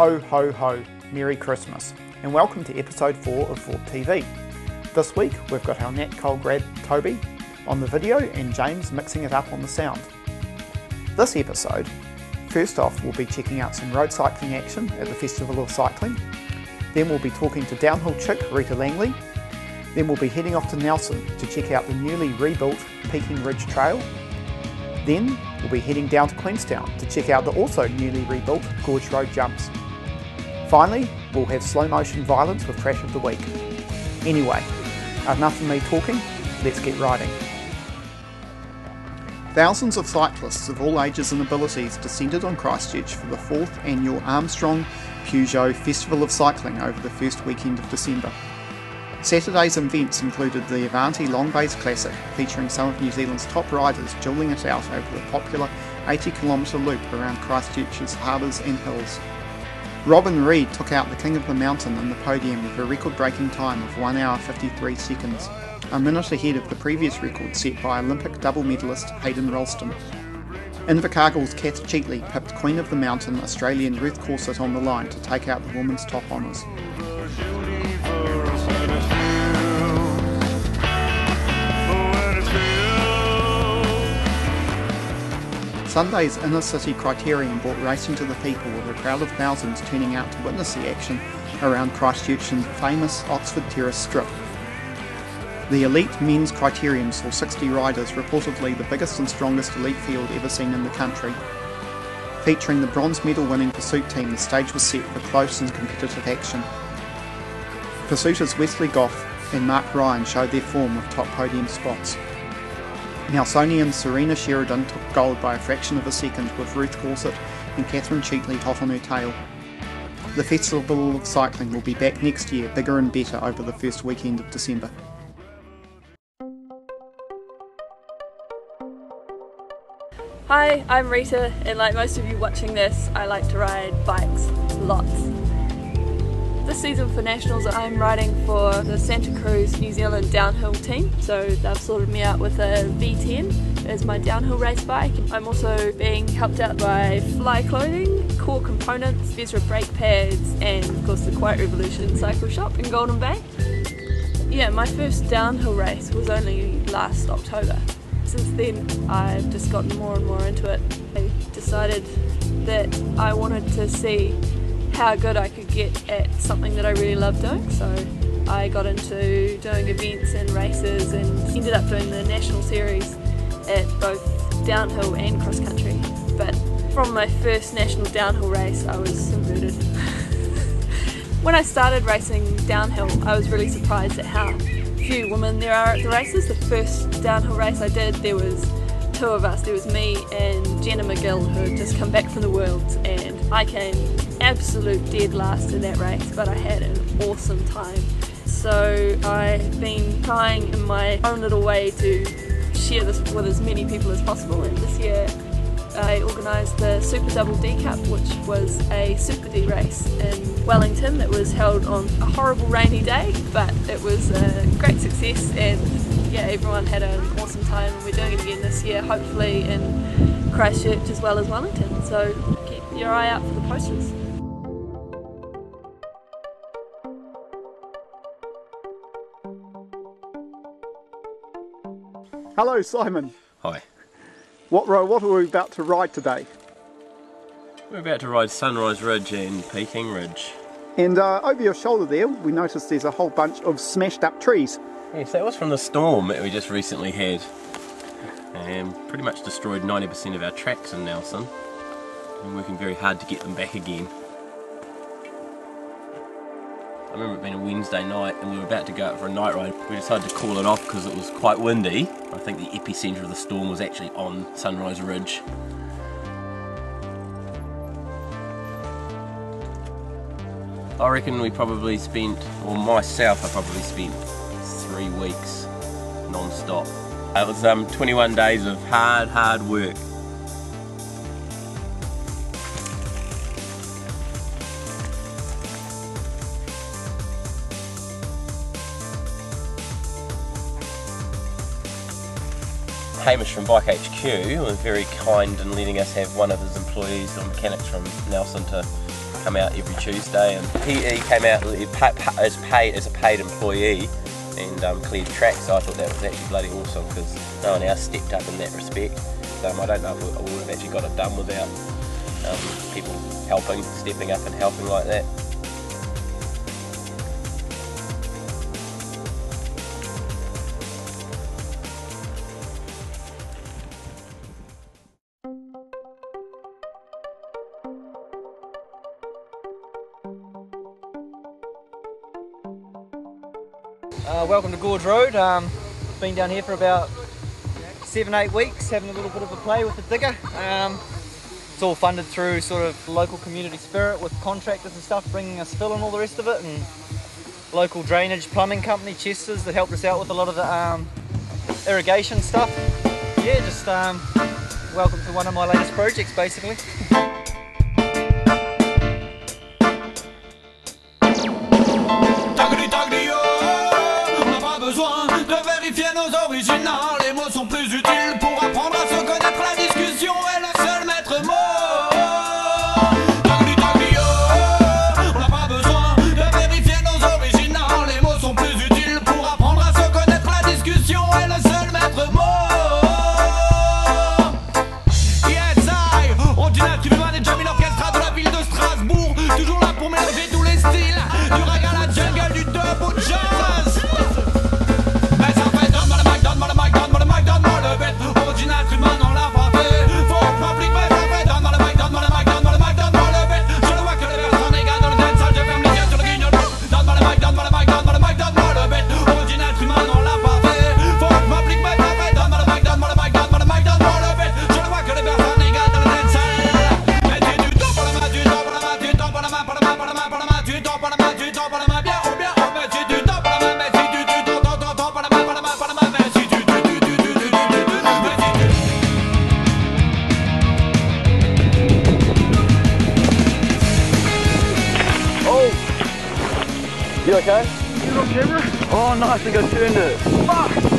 Ho ho ho, Merry Christmas, and welcome to episode 4 of Vorb TV. This week we've got our Nat Cole grad Toby on the video and James mixing it up on the sound. This episode, first off we'll be checking out some road cycling action at the Festival of Cycling, then we'll be talking to downhill chick Rita Langley, then we'll be heading off to Nelson to check out the newly rebuilt Peaking Ridge Trail, then we'll be heading down to Queenstown to check out the also newly rebuilt Gorge Road Jumps. Finally, we'll have slow motion violence with Crash of the Week. Anyway, enough of me talking, let's get riding. Thousands of cyclists of all ages and abilities descended on Christchurch for the 4th annual Armstrong Peugeot Festival of Cycling over the first weekend of December. Saturday's events included the Avanti Long Bays Classic, featuring some of New Zealand's top riders duelling it out over the popular 80km loop around Christchurch's harbours and hills. Robin Reid took out the King of the Mountain in the podium with a record-breaking time of 1 hour 53 seconds, a minute ahead of the previous record set by Olympic double medalist Hayden Ralston. Invercargill's Kath Cheatley pipped Queen of the Mountain Australian Ruth Corset on the line to take out the women's top honours. Sunday's Inner City Criterium brought racing to the people with a crowd of thousands turning out to witness the action around Christchurch's famous Oxford Terrace strip. The elite men's criterium saw 60 riders, reportedly the biggest and strongest elite field ever seen in the country. Featuring the bronze medal winning Pursuit team, the stage was set for close and competitive action. Pursuiters Wesley Goff and Mark Ryan showed their form with top podium spots. Nelsonian Serena Sheridan took gold by a fraction of a second, with Ruth Corset and Catherine Cheatley hot on her tail. The Festival of Cycling will be back next year, bigger and better, over the first weekend of December. Hi, I'm Rita, and like most of you watching this, I like to ride bikes lots. This season for Nationals I'm riding for the Santa Cruz New Zealand downhill team, so they've sorted me out with a V10 as my downhill race bike. I'm also being helped out by Fly Clothing, Core Components, Vezra brake pads, and of course the Quiet Revolution cycle shop in Golden Bay. Yeah, my first downhill race was only last October. Since then I've just gotten more and more into it. I decided that I wanted to see how good I could get at something that I really love doing, so I got into doing events and races and ended up doing the national series at both downhill and cross country. But from my first national downhill race I was converted. When I started racing downhill I was really surprised at how few women there are at the races. The first downhill race I did, there was 2 of us. There was me and Jenna McGill, who had just come back from the Worlds, and I came absolute dead last in that race, but I had an awesome time. So I've been trying in my own little way to share this with as many people as possible, and this year I organised the Super Double D Cup, which was a Super D race in Wellington. It was held on a horrible rainy day, but it was a great success, and yeah, everyone had an awesome time, and we're doing it again this year, hopefully in Christchurch as well as Wellington, so keep your eye out for the posters. Hello Simon. Hi. What are we about to ride today? We're about to ride Sunrise Ridge and Peaking Ridge. And over your shoulder there we noticed there's a whole bunch of smashed up trees. Yes, that was from the storm that we just recently had. And pretty much destroyed 90% of our tracks in Nelson. I'm working very hard to get them back again. I remember it being a Wednesday night and we were about to go out for a night ride. We decided to call it off because it was quite windy. I think the epicentre of the storm was actually on Sunrise Ridge. I reckon we probably spent, or myself, I probably spent 3 weeks non-stop. It was 21 days of hard work. Hamish from Bike HQ was very kind in letting us have one of his employees or mechanics from Nelson to come out every Tuesday, and he came out as a paid employee and cleared tracks. So I thought that was actually bloody awesome because no one else stepped up in that respect. I don't know if I would have actually got it done without people stepping up and helping like that. Welcome to Gorge Road. Been down here for about 7-8 weeks, having a little bit of a play with the digger. It's all funded through sort of local community spirit with contractors and stuff bringing us fill and all the rest of it, and local drainage plumbing company Chester's that helped us out with a lot of the irrigation stuff. Yeah, just welcome to one of my latest projects basically. Les mots sont plus utiles pour apprendre à se connaître. La discussion est le seul maître mot. Tagli tagli yo, on n'a pas besoin de vérifier nos origines. Non, les mots sont plus utiles pour apprendre à se connaître. La discussion est le seul maître mot. Yes I, ordinaire qui veut manager l'orchestre de la ville de Strasbourg. Toujours là pour mélanger tous les styles, du rag à la jungle, du dub au jazz. Ordinaire humain dans la partie. Faut m'appliquer mes parfaits. Donne-moi le mic, donne-moi le mic, donne-moi le mic, donne-moi le beat. Je le vois que les personnes égales dans le dancehall. Je ferme les yeux sur le guignol. Donne-moi le mic, donne-moi le mic, donne-moi le mic, donne-moi le beat. Ordinaire humain dans la partie. Faut m'appliquer mes parfaits. Donne-moi le mic, donne-moi le mic, donne-moi le mic, donne-moi le beat. Je le vois que les personnes égales dans le dancehall. Mettez du temps pour la main, du temps pour la main, du temps pour la main, pour la main, pour la main, pour la main, du temps pour la main, du temps pour la main, bien ou bien. Mettez du temps pour la main, mettez du temps pour la main, pour la main, pour la main, mettez du You okay? You got camera? Oh nice, I think I turned it. Fuck!